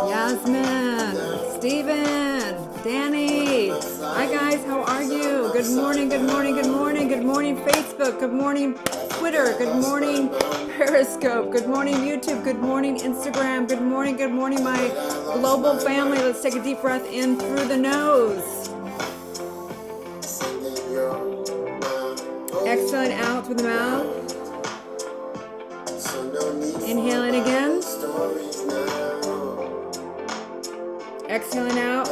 Yasmin, Steven, Danny. Hi guys, how are you? Good morning, good morning, good morning, good morning Facebook, good morning Twitter, good morning Periscope, good morning YouTube, good morning Instagram, good morning my global family. Let's take a deep breath in through the nose. Exhaling out through the mouth. Inhaling again. Exhaling out.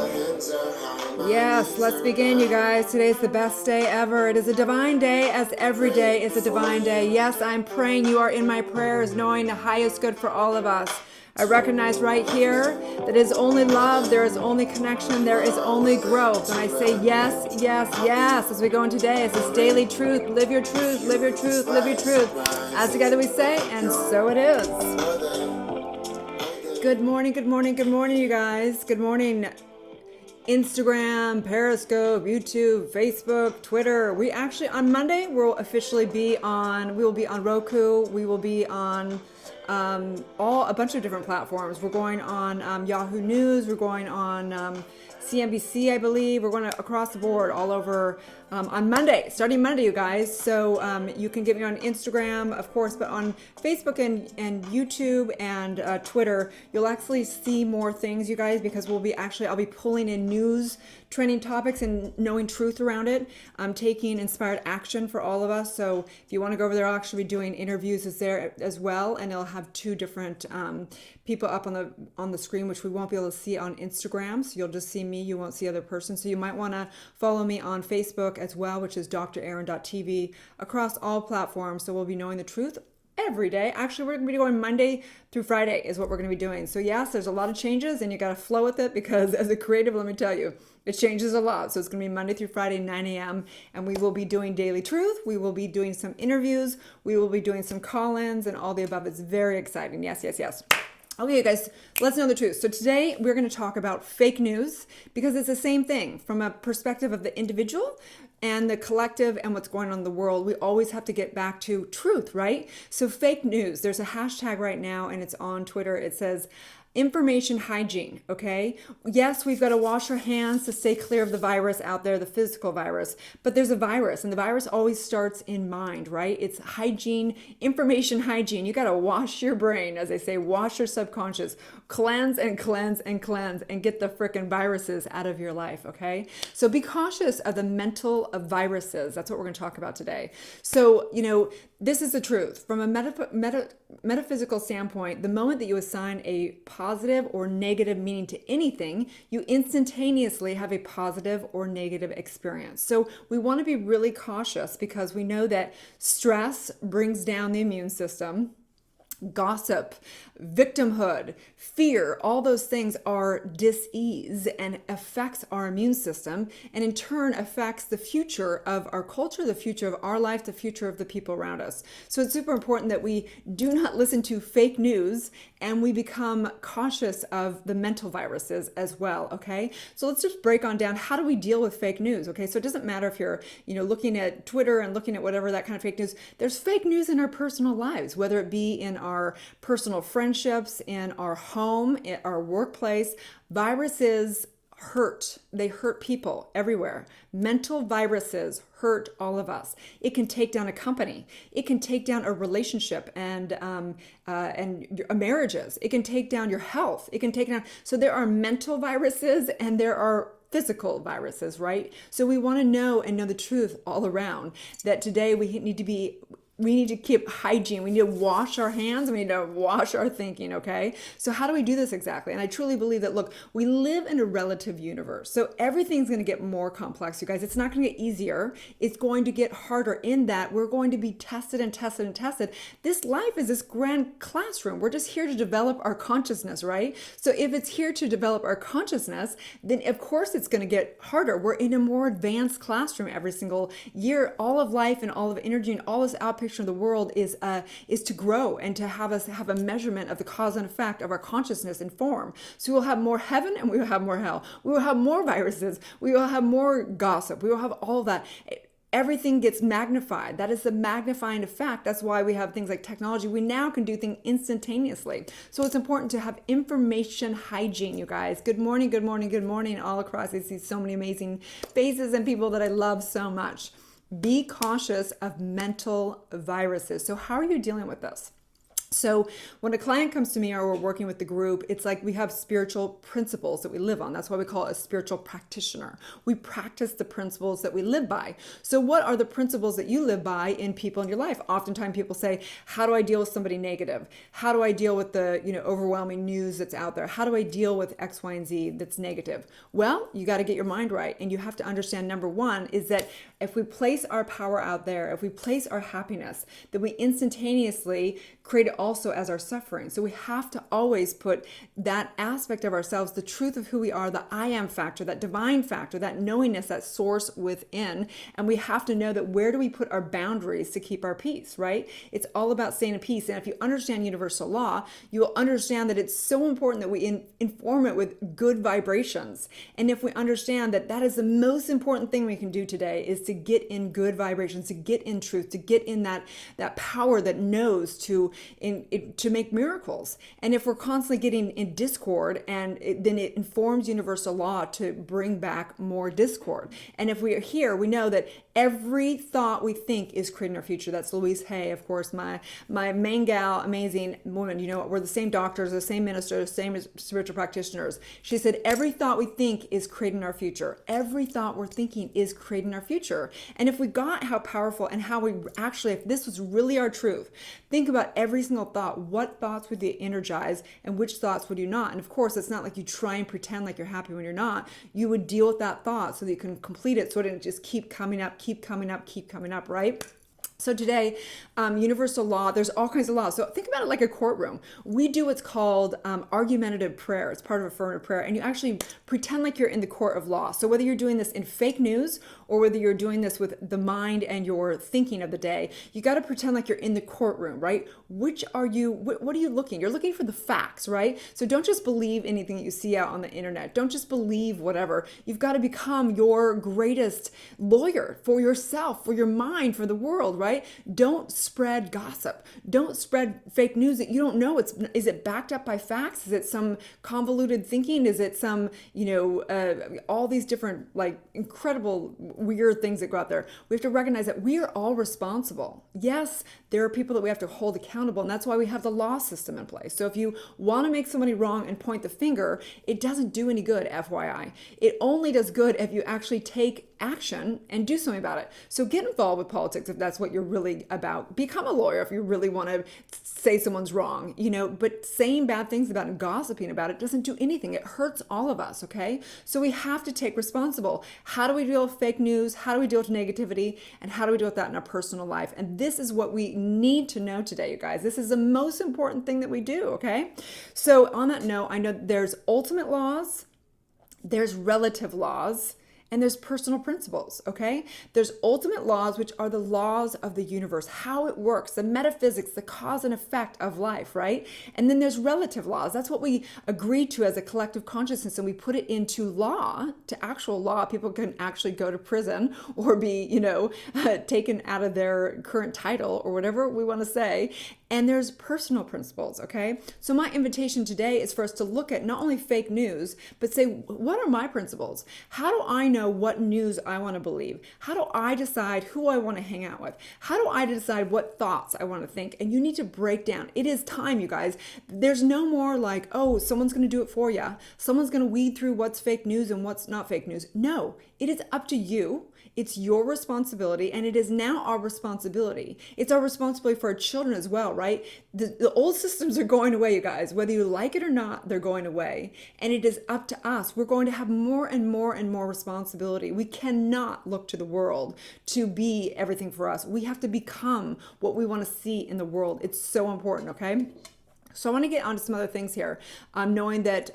Yes, let's begin, you guys. Today's the best day ever. It is a divine day, as every day is a divine day. Yes, I'm praying. You are in my prayers, knowing the highest good for all of us. I recognize right here that it is only love, there is only connection, there is only growth. And I say yes, yes, yes as we go in today. It's this daily truth. Live your truth, live your truth, live your truth. As together we say, and so it is. Good morning, good morning, good morning, you guys. Good morning. Instagram, Periscope, YouTube, Facebook, Twitter. We actually, on Monday, we will be on Roku. We will be on a bunch of different platforms. We're going on Yahoo News. We're going on CNBC, I believe. We're going across the board, all over on Monday, starting Monday, you guys. So you can get me on Instagram, of course, but on Facebook and YouTube and Twitter, you'll actually see more things, you guys, because I'll be pulling in news, trending topics, and knowing truth around it. I'm taking inspired action for all of us. So if you want to go over there, I'll actually be doing interviews there as well, and it'll have two different people up on the screen, which we won't be able to see on Instagram. So you'll just see me, you won't see other person. So you might want to follow me on Facebook as well, which is drerin.tv, across all platforms. So we'll be knowing the truth every day. Actually, we're going to be going Monday through Friday is what we're going to be doing. So yes, there's a lot of changes and you got to flow with it, because as a creative, let me tell you, it changes a lot. So it's going to be Monday through Friday, 9 a.m. And we will be doing daily truth. We will be doing some interviews. We will be doing some call-ins and all the above. It's very exciting. Yes, yes, yes. Okay, guys, let's know the truth. So today we're going to talk about fake news, because it's the same thing from a perspective of the individual and the collective and what's going on in the world. We always have to get back to truth, right? So fake news, there's a hashtag right now and it's on Twitter. It says information hygiene, okay? Yes, we've got to wash our hands to stay clear of the virus out there, the physical virus, but there's a virus, and the virus always starts in mind, right? It's hygiene, information hygiene. You got to wash your brain, as they say, wash your subconscious, cleanse and cleanse and cleanse, and get the frickin' viruses out of your life, okay? So be cautious of the mental of viruses. That's what we're going to talk about today. So, this is the truth. From a metaphysical standpoint, the moment that you assign a positive or negative meaning to anything, you instantaneously have a positive or negative experience. So we want to be really cautious, because we know that stress brings down the immune system. Gossip, victimhood, fear, all those things are dis-ease and affects our immune system, and in turn affects the future of our culture, the future of our life, the future of the people around us. So it's super important that we do not listen to fake news, and we become cautious of the mental viruses as well, okay? So let's just break on down, how do we deal with fake news, okay? So it doesn't matter if you're, looking at Twitter and looking at whatever, that kind of fake news. There's fake news in our personal lives, whether it be in our personal friendships, in our home, in our workplace. Viruses hurt. They hurt people everywhere. Mental viruses hurt all of us. It can take down a company. It can take down a relationship and marriages. It can take down your health. It can take down. So there are mental viruses and there are physical viruses, right? So we want to know the truth all around, that today we need to keep hygiene. We need to wash our hands. We need to wash our thinking, okay? So how do we do this exactly? And I truly believe that, look, we live in a relative universe. So everything's going to get more complex, you guys. It's not going to get easier. It's going to get harder, in that we're going to be tested and tested and tested. This life is this grand classroom. We're just here to develop our consciousness, right? So if it's here to develop our consciousness, then of course it's going to get harder. We're in a more advanced classroom every single year. All of life and all of energy and all this outpicture of the world is to grow and to have us have a measurement of the cause and effect of our consciousness and form. So we will have more heaven and we will have more hell. We will have more viruses. We will have more gossip. We will have all of that. everything gets magnified. That is the magnifying effect. That's why we have things like technology. We now can do things instantaneously. So it's important to have information hygiene, you guys. Good morning, good morning, good morning. All across, I see so many amazing faces and people that I love so much. Be cautious of mental viruses. So how are you dealing with this? So when a client comes to me or we're working with the group, it's like we have spiritual principles that we live on. That's why we call it a spiritual practitioner. We practice the principles that we live by. So what are the principles that you live by in people in your life? Oftentimes people say, how do I deal with somebody negative? How do I deal with the, overwhelming news that's out there? How do I deal with X, Y, and Z that's negative? Well, you got to get your mind right. And you have to understand, number one, is that if we place our power out there, if we place our happiness, that we instantaneously create it also as our suffering. So we have to always put that aspect of ourselves, the truth of who we are, the I am factor, that divine factor, that knowingness, that source within. And we have to know that where do we put our boundaries to keep our peace, right? It's all about staying in peace. And if you understand universal law, you will understand that it's so important that we inform it with good vibrations. And if we understand that that is the most important thing we can do today is to get in good vibrations, to get in truth, to get in that power that knows to make miracles. And if we're constantly getting in discord, then it informs universal law to bring back more discord. And if we are here, we know that every thought we think is creating our future. That's Louise Hay, of course, my main gal, amazing woman. We're the same doctors, the same ministers, same as spiritual practitioners. She said, every thought we think is creating our future. Every thought we're thinking is creating our future. And if we got how powerful and how we actually, if this was really our truth, think about every single thought. What thoughts would you energize and which thoughts would you not? And of course, it's not like you try and pretend like you're happy when you're not. You would deal with that thought so that you can complete it so it didn't just keep coming up, right? So today, universal law, there's all kinds of laws. So think about it like a courtroom. We do what's called argumentative prayer. It's part of affirmative prayer. And you actually pretend like you're in the court of law. So whether you're doing this in fake news or whether you're doing this with the mind and your thinking of the day, you got to pretend like you're in the courtroom, right? What are you looking? You're looking for the facts, right? So don't just believe anything that you see out on the internet. Don't just believe whatever. You've got to become your greatest lawyer for yourself, for your mind, for the world, right? Don't spread gossip. Don't spread fake news that you don't know. Is it backed up by facts? Is it some convoluted thinking? Is it some, all these different incredible weird things that go out there? We have to recognize that we are all responsible. Yes, there are people that we have to hold accountable, and that's why we have the law system in place. So if you want to make somebody wrong and point the finger, it doesn't do any good, FYI. It only does good if you actually take action and do something about it. So get involved with politics if that's what you're really about. Become a lawyer if you really want to say someone's wrong, but saying bad things about and gossiping about it doesn't do anything. It hurts all of us, okay? So we have to take responsible. How do we deal with fake news? How do we deal with negativity? And how do we deal with that in our personal life? And this is what we need to know today, you guys. This is the most important thing that we do, okay? So on that note, I know there's ultimate laws, there's relative laws, and there's personal principles, okay? There's ultimate laws, which are the laws of the universe, how it works, the metaphysics, the cause and effect of life, right? And then there's relative laws. That's what we agree to as a collective consciousness, and we put it into law, to actual law. People can actually go to prison or be, taken out of their current title or whatever we want to say. And there's personal principles, okay? So my invitation today is for us to look at not only fake news, but say, what are my principles? How do I know what news I want to believe? How do I decide who I want to hang out with? How do I decide what thoughts I want to think? And you need to break down. It is time, you guys. There's no more like, oh, someone's going to do it for you. Someone's going to weed through what's fake news and what's not fake news. No, it is up to you. It's your responsibility, and it is now our responsibility. It's our responsibility for our children as well, right? The old systems are going away, you guys. Whether you like it or not, they're going away. And it is up to us. We're going to have more and more and more responsibility. We cannot look to the world to be everything for us. We have to become what we want to see in the world. It's so important, okay? So I want to get onto some other things here, knowing that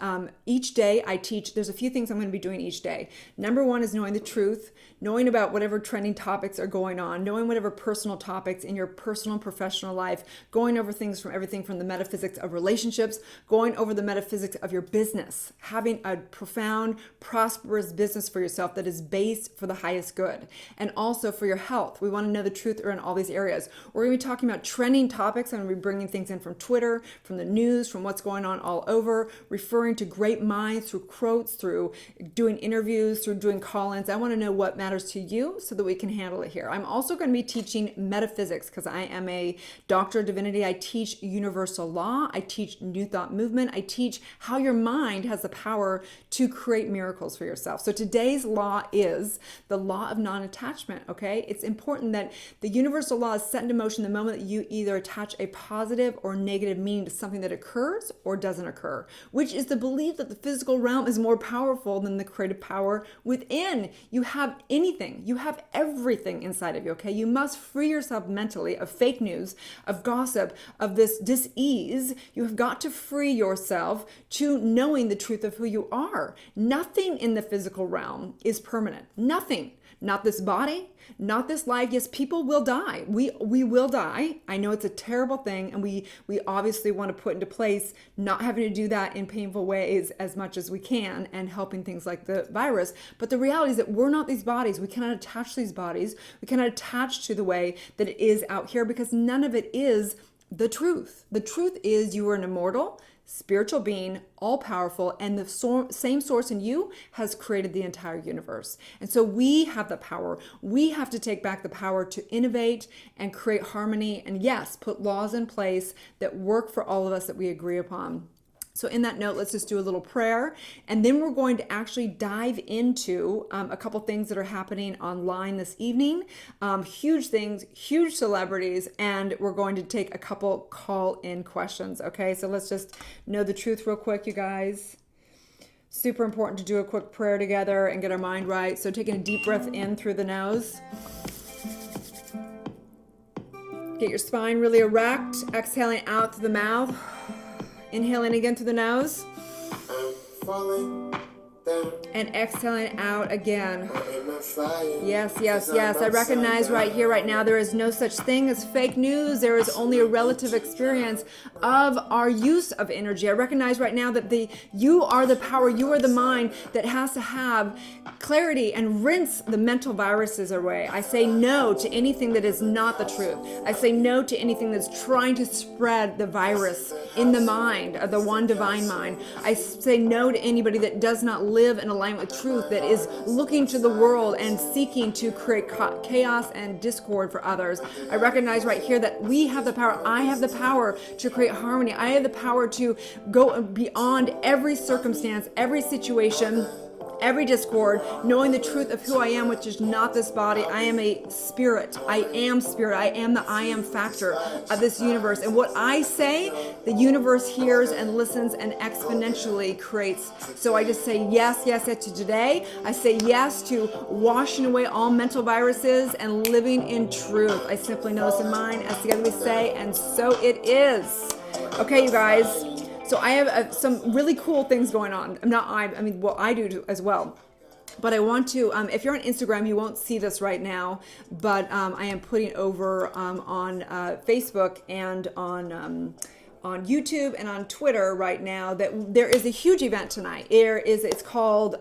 each day I teach, there's a few things I'm going to be doing each day. Number one is knowing the truth, knowing about whatever trending topics are going on, knowing whatever personal topics in your personal and professional life, going over things from everything from the metaphysics of relationships, going over the metaphysics of your business, having a profound, prosperous business for yourself that is based for the highest good. And also for your health. We want to know the truth around all these areas. We're going to be talking about trending topics. I'm going to be bringing things in from Twitter, from the news, from what's going on all over, referring to great minds through quotes, through doing interviews, through doing call-ins. I want to know what matters to you so that we can handle it here. I'm also going to be teaching metaphysics because I am a doctor of divinity. I teach universal law. I teach new thought movement. I teach how your mind has the power to create miracles for yourself. So today's law is the law of non-attachment, okay? It's important that the universal law is set into motion the moment that you either attach a positive or negative meaning to something that occurs or doesn't occur, which is the belief that the physical realm is more powerful than the creative power within. You have anything, you have everything inside of you, okay? You must free yourself mentally of fake news, of gossip, of this dis-ease. You have got to free yourself to knowing the truth of who you are. Nothing in the physical realm is permanent. Nothing. Not this body, not this life. Yes, people will die. We will die. I know it's a terrible thing, and we obviously want to put into place not having to do that in painful ways as much as we can, and helping things like the virus. But the reality is that we're not these bodies. We cannot attach to these bodies. We cannot attach to the way that it is out here, because none of it is the truth. The truth is you are an immortal spiritual being, all powerful, and the same source in you has created the entire universe. And so we have the power. We have to take back the power to innovate and create harmony, and yes, put laws in place that work for all of us that we agree upon. So in that note, let's just do a little prayer, and then we're going to actually dive into a couple things that are happening online this evening. Huge things, huge celebrities, and we're going to take a couple call-in questions, okay? So let's just know the truth real quick, you guys. Super important to do a quick prayer together and get our mind right. So taking a deep breath in through the nose. Get your spine really erect, exhaling out through the mouth. Inhaling again through the nose. And exhaling out again. Yes, yes, yes. I recognize right here, right now, there is no such thing as fake news. There is only a relative experience of our use of energy. I recognize right now that you are the power, you are the mind that has to have clarity and rinse the mental viruses away. I say no to anything that is not the truth. I say no to anything that's trying to spread the virus in the mind of the one divine mind. I say no to anybody that does not live in alignment with truth, that is looking to the world and seeking to create chaos and discord for others. I recognize right here that we have the power. I have the power to create harmony. I have the power to go beyond every circumstance, every situation, every discord, knowing the truth of who I am, which is not this body. I am a spirit. I am spirit. I am the I am factor of this universe. And what I say, the universe hears and listens and exponentially creates. So I just say yes, yes, yes to today. I say yes to washing away all mental viruses and living in truth. I simply know this in mind, as together we say, and so it is. Okay, you guys. So I have some really cool things going on. I do as well. But I want to, if you're on Instagram, you won't see this right now, but I am putting over on Facebook and on YouTube and on Twitter right now that there is a huge event tonight. It's called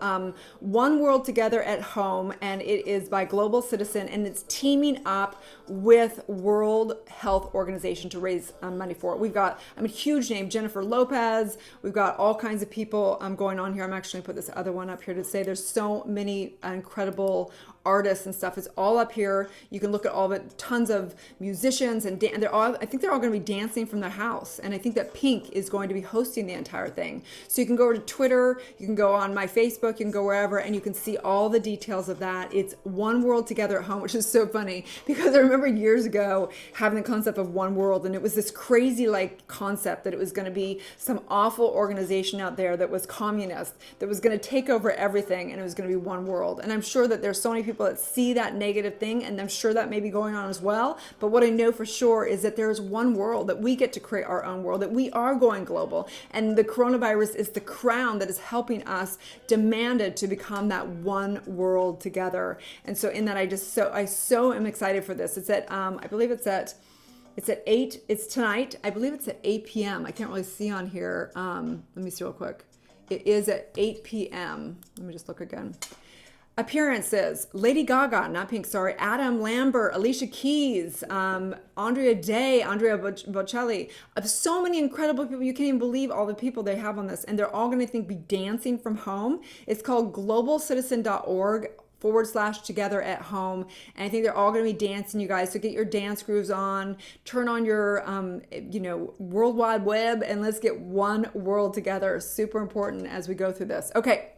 One World Together at Home, and it is by Global Citizen, and it's teaming up with World Health Organization to raise money for it. We've got a huge name, Jennifer Lopez. We've got all kinds of people going on here. I'm actually going to put this other one up here to say there's so many incredible artists and stuff. It's all up here. You can look at all of it. Tons of musicians and I think they're all going to be dancing from their house. And I think that Pink is going to be hosting the entire thing. So you can go over to Twitter, you can go on my Facebook, you can go wherever, and you can see all the details of that. It's One World Together at Home, which is so funny because I remember remember years ago having the concept of one world, and it was this crazy like concept that it was going to be some awful organization out there that was communist, that was going to take over everything, and it was going to be one world. And I'm sure that there's so many people that see that negative thing, and I'm sure that may be going on as well. But what I know for sure is that there is one world, that we get to create our own world, that we are going global. And the coronavirus is the crown that is helping us demand it to become that one world together. And so in that, I so am excited for this. It's at, I believe it's at 8, it's tonight. I believe it's at 8 p.m. I can't really see on here. Let me see real quick. It is at 8 p.m. Let me just look again. Appearances: Lady Gaga, not Pink, sorry, Adam Lambert, Alicia Keys, Andrea Day, Andrea Bocelli. So many incredible people. You can't even believe all the people they have on this. And they're all going to be dancing from home. It's called globalcitizen.org/together at home. And I think they're all going to be dancing, you guys. So get your dance grooves on, turn on your, World Wide Web, and let's get one world together. Super important as we go through this. Okay.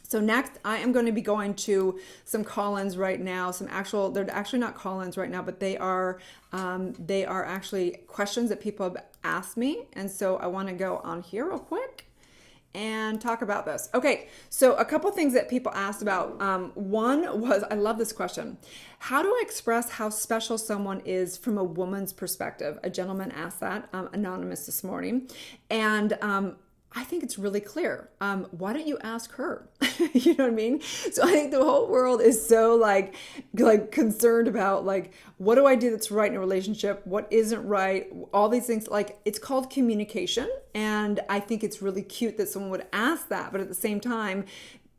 So next, I am going to be going to some call-ins right now. They're actually not call-ins right now, but they are actually questions that people have asked me. And so I want to go on here real quick and talk about this. Okay, so a couple things that people asked about. One was, I love this question. How do I express how special someone is from a woman's perspective? A gentleman asked that, anonymous this morning. And I think it's really clear. Why don't you ask her? You know what I mean? So I think the whole world is so like concerned about like, what do I do that's right in a relationship? What isn't right? All these things, like it's called communication. And I think it's really cute that someone would ask that. But at the same time,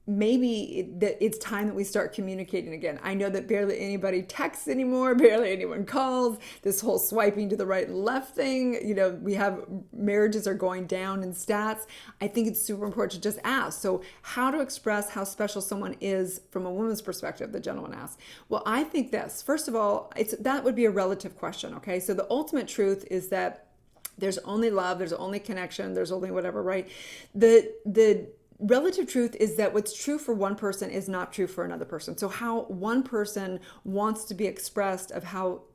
maybe it's time that we start communicating again. I know that barely anybody texts anymore, barely anyone calls. This whole swiping to the right and left thing, we have marriages are going down in stats. I think it's super important to just ask. So how to express how special someone is from a woman's perspective, the gentleman asked. Well, I think this, first of all, that would be a relative question, okay? So the ultimate truth is that there's only love, there's only connection, there's only whatever, right? The relative truth is that what's true for one person is not true for another person. So how one person wants to be expressed of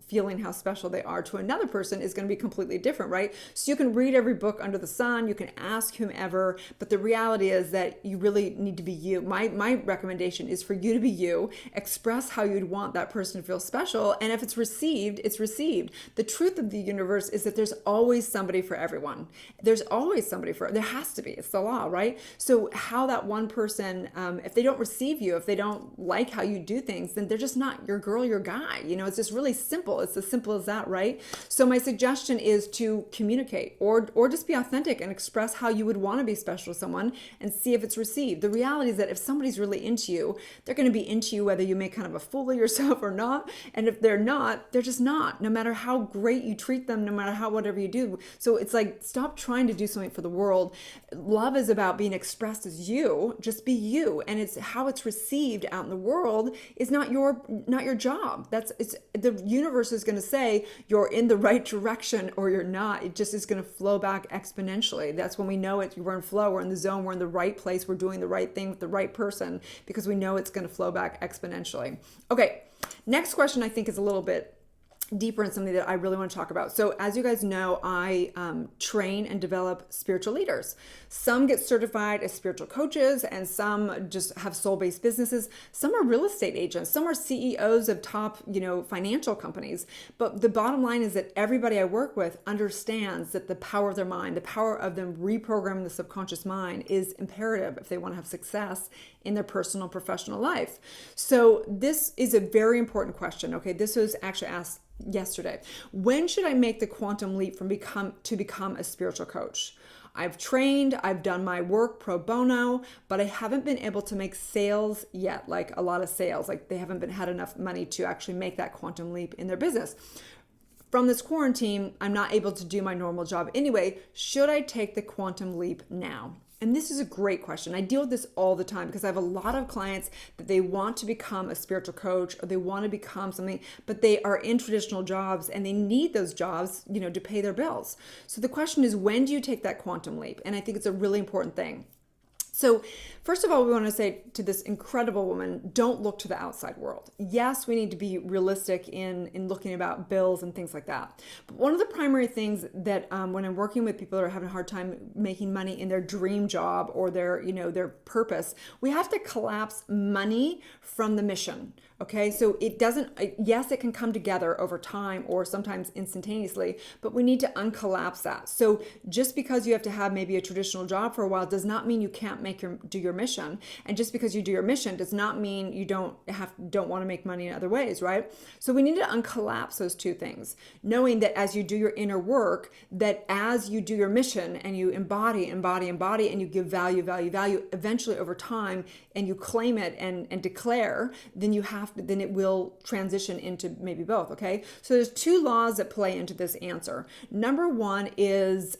feeling how special they are to another person is going to be completely different, right? So you can read every book under the sun, you can ask whomever, but the reality is that you really need to be you. My recommendation is for you to be you, express how you'd want that person to feel special, and if it's received, it's received. The truth of the universe is that there's always somebody for everyone. There's always somebody there has to be, it's the law, right? So how that one person, if they don't receive you, if they don't like how you do things, then they're just not your girl, your guy. It's just really simple. It's as simple as that, right? So my suggestion is to communicate or just be authentic and express how you would want to be special to someone and see if it's received. The reality is that if somebody's really into you, they're going to be into you whether you make kind of a fool of yourself or not. And if they're not, they're just not, no matter how great you treat them, no matter how whatever you do. So it's like, stop trying to do something for the world. Love is about being expressed as you, just be you. And it's how it's received out in the world is not your job. The universe is going to say you're in the right direction or you're not. It just is going to flow back exponentially. That's when we know it. We're in flow. We're in the zone. We're in the right place. We're doing the right thing with the right person because we know it's going to flow back exponentially. Okay. Next question I think is a little bit deeper in something that I really want to talk about. So as you guys know, I train and develop spiritual leaders. Some get certified as spiritual coaches and some just have soul-based businesses. Some are real estate agents. Some are CEOs of top, financial companies. But the bottom line is that everybody I work with understands that the power of their mind, the power of them reprogramming the subconscious mind is imperative if they want to have success in their personal, professional life. So this is a very important question. Okay. This was actually asked yesterday. When should I make the quantum leap to become a spiritual coach? I've trained, I've done my work pro bono, but I haven't been able to make sales yet, like a lot of sales. Like they haven't had enough money to actually make that quantum leap in their business. From this quarantine, I'm not able to do my normal job anyway. Should I take the quantum leap now? And this is a great question. I deal with this all the time because I have a lot of clients that they want to become a spiritual coach or they want to become something, but they are in traditional jobs and they need those jobs, to pay their bills. So the question is, when do you take that quantum leap? And I think it's a really important thing. So, first of all, we want to say to this incredible woman, don't look to the outside world. Yes, we need to be realistic in looking about bills and things like that. But one of the primary things that when I'm working with people that are having a hard time making money in their dream job or their purpose, we have to collapse money from the mission. Okay, so it doesn't, yes, it can come together over time or sometimes instantaneously, but we need to uncollapse that. So just because you have to have maybe a traditional job for a while does not mean you can't do your mission. And just because you do your mission does not mean you don't want to make money in other ways, right? So we need to uncollapse those two things, knowing that as you do your inner work, that as you do your mission and you embody, and you give value, eventually over time, and you claim it and declare, then it will transition into maybe both. Okay, so there's two laws that play into this answer. Number one is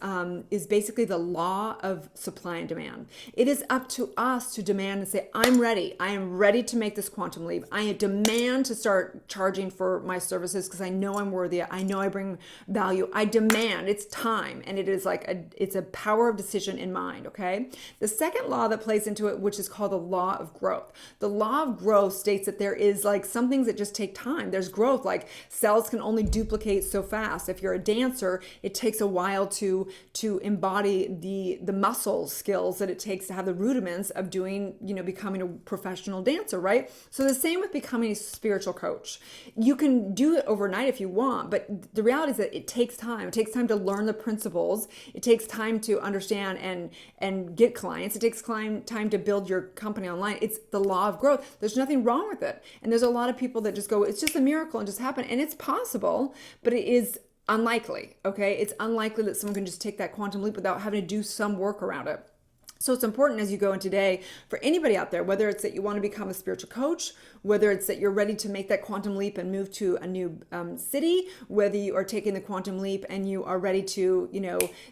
basically the law of supply and demand. It is up to us to demand and say, I'm ready. I am ready to make this quantum leap. I demand to start charging for my services because I know I'm worthy. I know I bring value. I demand. It's time, and it is it's a power of decision in mind. Okay. The second law that plays into it, which is called the law of growth. The law of growth states that there is some things that just take time. There's growth, like cells can only duplicate so fast. If you're a dancer, it takes a while to embody the muscle skills that it takes to have the rudiments of becoming a professional dancer, right? So the same with becoming a spiritual coach. You can do it overnight if you want, but the reality is that it takes time. It takes time to learn the principles. It takes time to understand and get clients. It takes time to build your company online. It's the law of growth. There's nothing wrong with it. And there's a lot of people that just go, it's just a miracle and just happen. And it's possible, but it is unlikely. Okay. It's unlikely that someone can just take that quantum leap without having to do some work around it. So it's important as you go in today for anybody out there, whether it's that you want to become a spiritual coach, whether it's that you're ready to make that quantum leap and move to a new city, whether you are taking the quantum leap and you are ready to,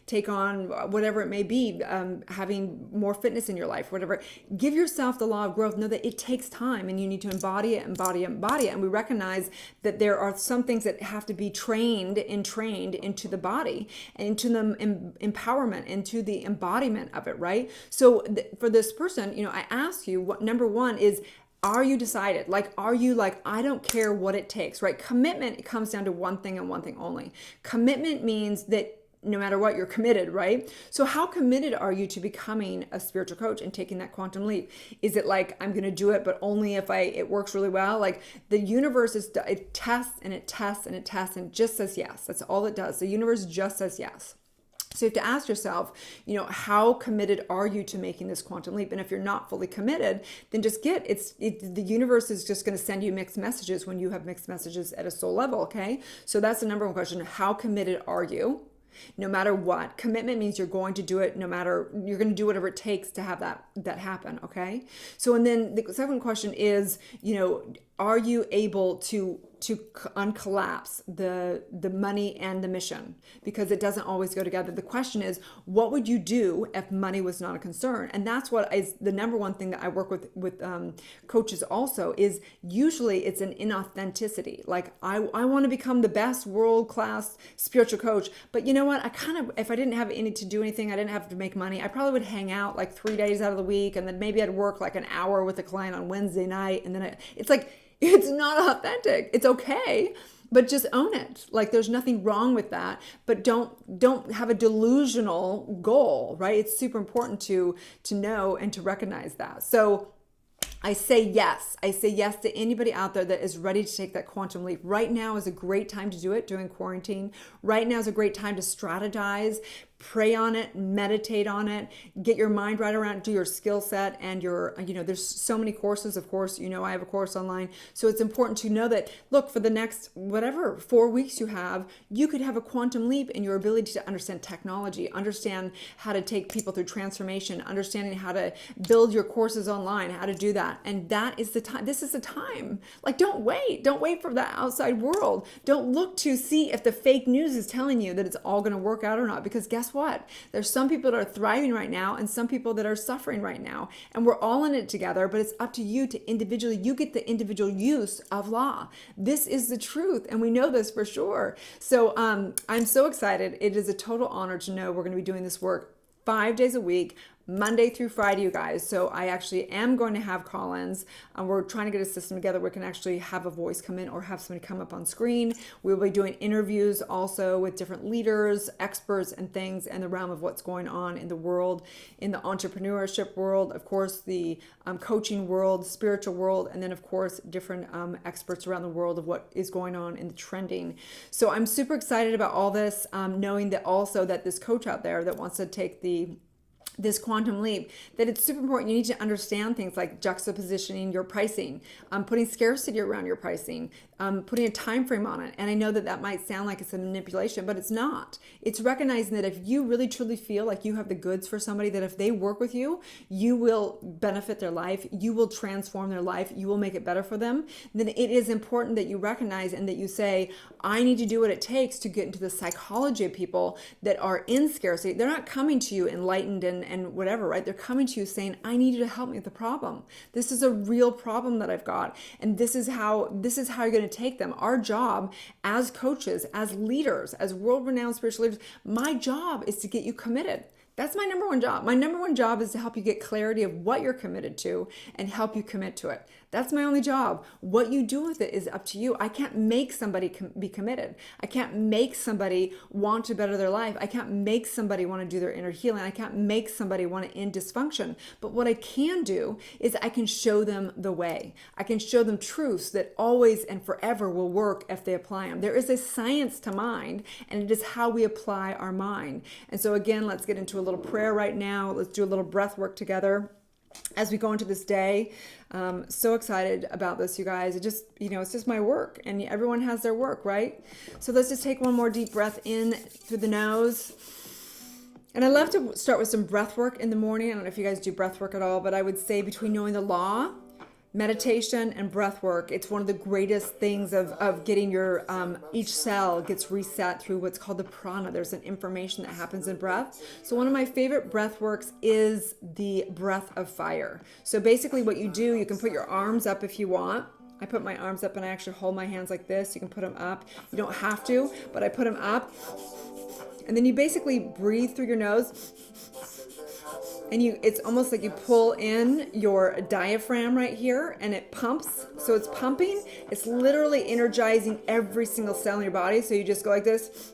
take on whatever it may be, having more fitness in your life, whatever. Give yourself the law of growth. Know that it takes time and you need to embody it. And we recognize that there are some things that have to be trained into the body and into the empowerment, into the embodiment of it, right? So for this person, I ask you, what number one is, are you decided? Are you I don't care what it takes, right? Commitment, it comes down to one thing and one thing only. Commitment means that no matter what, you're committed, right? So how committed are you to becoming a spiritual coach and taking that quantum leap? Is it I'm going to do it, but only if it works really well? The universe it tests and it tests and it tests and just says yes. That's all it does. The universe just says yes. So you have to ask yourself, how committed are you to making this quantum leap? And if you're not fully committed, then just the universe is just going to send you mixed messages when you have mixed messages at a soul level, okay? So that's the number one question. How committed are you? No matter what. Commitment means you're going to do it you're going to do whatever it takes to have that happen, okay? So, and then the second question is, are you able to uncollapse the money and the mission? Because it doesn't always go together. The question is, what would you do if money was not a concern? And that's what is the number one thing that I work with coaches also, is usually it's an inauthenticity. I want to become the best world-class spiritual coach, but you know what? If I didn't have any to do anything, I didn't have to make money, I probably would hang out 3 days out of the week, and then maybe I'd work an hour with a client on Wednesday night, and then it's not authentic. It's okay, but just own it. There's nothing wrong with that, but don't have a delusional goal, right? It's super important to know and to recognize that. So I say yes. I say yes to anybody out there that is ready to take that quantum leap. Right now is a great time to do it during quarantine. Right now is a great time to strategize, pray on it, meditate on it, get your mind right around, do your skill set and there's so many courses, of course, I have a course online. So it's important to know that, look, for the next, 4 weeks you could have a quantum leap in your ability to understand technology, understand how to take people through transformation, understanding how to build your courses online, how to do that. And that is the time. This is the time. Don't wait for the outside world. Don't look to see if the fake news is telling you that it's all going to work out or not, because guess what? There's some people that are thriving right now and some people that are suffering right now. And we're all in it together, but it's up to you to individually, you get the individual use of law. This is the truth. And we know this for sure. So I'm so excited. It is a total honor to know we're going to be doing this work 5 days a week, Monday through Friday, you guys. So I actually am going to have call-ins. We're trying to get a system together where we can actually have a voice come in or have somebody come up on screen. We'll be doing interviews also with different leaders, experts, and things in the realm of what's going on in the world, in the entrepreneurship world, of course, the coaching world, spiritual world, and then of course, different experts around the world of what is going on in the trending. So I'm super excited about all this, knowing that also that this coach out there that wants to take this quantum leap, that it's super important. You need to understand things like juxtapositioning your pricing, putting scarcity around your pricing, putting a time frame on it. And I know that that might sound like it's a manipulation, but it's not. It's recognizing that if you really truly feel like you have the goods for somebody, that if they work with you, you will benefit their life, you will transform their life, you will make it better for them. Then it is important that you recognize and that you say, I need to do what it takes to get into the psychology of people that are in scarcity. They're not coming to you enlightened and whatever, right? They're coming to you saying, I need you to help me with the problem. This is a real problem that I've got. And this is how you're going to take them. Our job as coaches, as leaders, as world-renowned spiritual leaders, my job is to get you committed. That's my number one job. My number one job is to help you get clarity of what you're committed to and help you commit to it. That's my only job. What you do with it is up to you. I can't make somebody be committed. I can't make somebody want to better their life. I can't make somebody want to do their inner healing. I can't make somebody want to end dysfunction. But what I can do is I can show them the way. I can show them truths that always and forever will work if they apply them. There is a science to mind, and it is how we apply our mind. And so again, let's get into a little prayer right now. Let's do a little breath work together as we go into this day. So excited about this, you guys. It just, it's just my work, and everyone has their work, right? So let's just take one more deep breath in through the nose. And I love to start with some breath work in the morning. I don't know if you guys do breath work at all, but I would say between knowing the law, meditation, and breath work, it's one of the greatest things of getting your, each cell gets reset through what's called the prana. There's an information that happens in breath. So one of my favorite breath works is the breath of fire. So basically what you do, you can put your arms up if you want. I put my arms up and I actually hold my hands like this. You can put them up. You don't have to, but I put them up. And then you basically breathe through your nose. And it's almost like you pull in your diaphragm right here and it pumps. So it's pumping. It's literally energizing every single cell in your body. So you just go like this.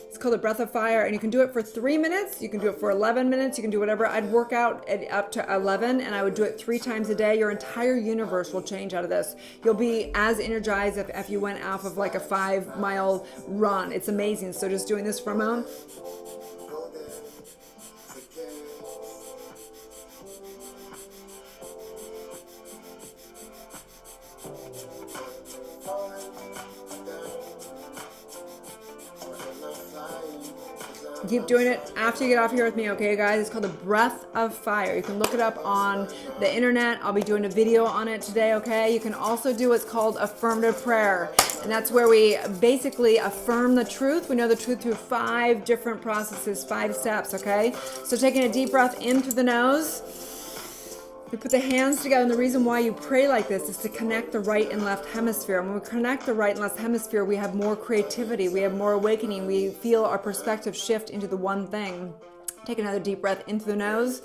It's called a breath of fire, and you can do it for 3 minutes. You can do it for 11 minutes. You can do whatever. I'd work out at up to 11, and I would do it 3 times a day. Your entire universe will change out of this. You'll be as energized if you went off of like a 5-mile run. It's amazing. So just doing this for a moment. Keep doing it after you get off here with me, okay, guys? It's called the breath of fire. You can look it up on the internet. I'll be doing a video on it today, okay? You can also do what's called affirmative prayer, and that's where we basically affirm the truth. We know the truth through 5 different processes, 5 steps, okay? So taking a deep breath in through the nose. We put the hands together, and the reason why you pray like this is to connect the right and left hemisphere. And when we connect the right and left hemisphere, we have more creativity, we have more awakening, we feel our perspective shift into the one thing. Take another deep breath in through the nose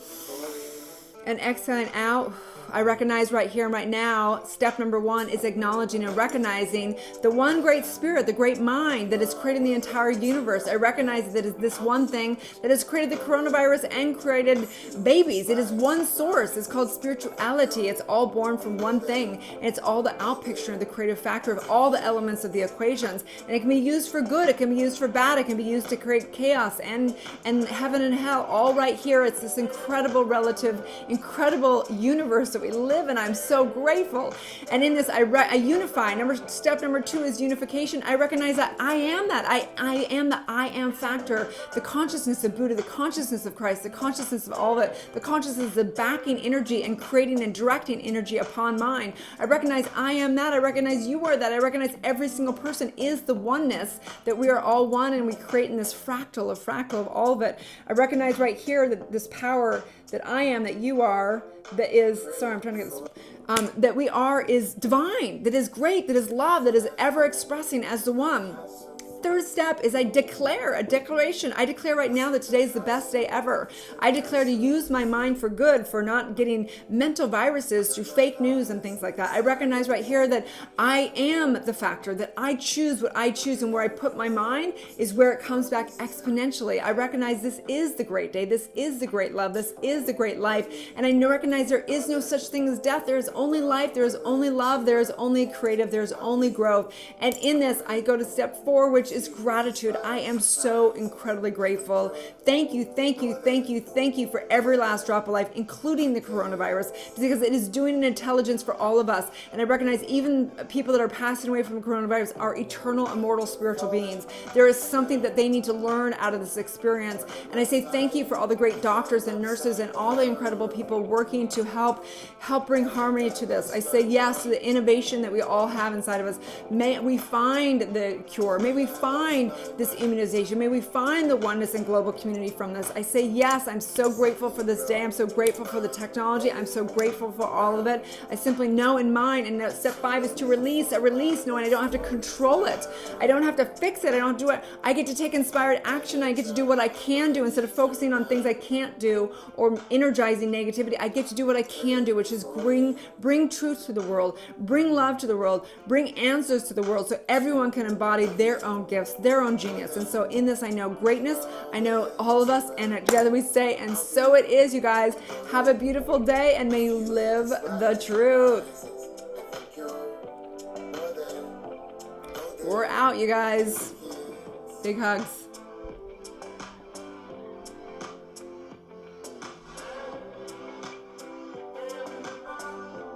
and exhaling out. I recognize right here and right now, step number 1 is acknowledging and recognizing the one great spirit, the great mind that is creating the entire universe. I recognize that it is this one thing that has created the coronavirus and created babies. It is one source. It's called spirituality. It's all born from one thing. And it's all the outpicture, the creative factor of all the elements of the equations. And it can be used for good. It can be used for bad. It can be used to create chaos and heaven and hell all right here. It's this incredible relative, incredible universe that we live in. I'm so grateful. And in this, I unify. Step number 2 is unification. I recognize that I am that. I am the I am factor, the consciousness of Buddha, the consciousness of Christ, the consciousness of all of it, the consciousness of backing energy and creating and directing energy upon mine. I recognize I am that. I recognize you are that. I recognize every single person is the oneness, that we are all one, and we create in this fractal of all of it. I recognize right here that this power that I am, that you are, that is, sorry, I'm trying to get this, that we are is divine, that is great, that is love, that is ever expressing as the one. third step is I declare a declaration. I declare right now that today is the best day ever. I declare to use my mind for good, for not getting mental viruses through fake news and things like that. I recognize right here that I am the factor, that I choose what I choose, and where I put my mind is where it comes back exponentially. I recognize this is the great day. This is the great love. This is the great life. And I recognize there is no such thing as death. There is only life. There is only love. There is only creative. There is only growth. And in this, I go to step 4, which is gratitude. I am so incredibly grateful. Thank you, thank you, thank you, thank you for every last drop of life, including the coronavirus, because it is doing an intelligence for all of us. And I recognize even people that are passing away from the coronavirus are eternal, immortal, spiritual beings. There is something that they need to learn out of this experience. And I say thank you for all the great doctors and nurses and all the incredible people working to help bring harmony to this. I say yes to the innovation that we all have inside of us. May we find the cure. May we find this immunization. May we find the oneness and global community from this. I say yes. I'm so grateful for this day. I'm so grateful for the technology. I'm so grateful for all of it. I simply know in mind. And step 5 is to release. A release, knowing I don't have to control it. I don't have to fix it. I don't do it. I get to take inspired action. I get to do what I can do instead of focusing on things I can't do or energizing negativity. I get to do what I can do, which is bring truth to the world, bring love to the world, bring answers to the world, so everyone can embody their own gifts, their own genius. And so in this, I know greatness. I know all of us, and together we say, and so it is, you guys. Have a beautiful day, and may you live the truth. We're out, you guys. Big hugs.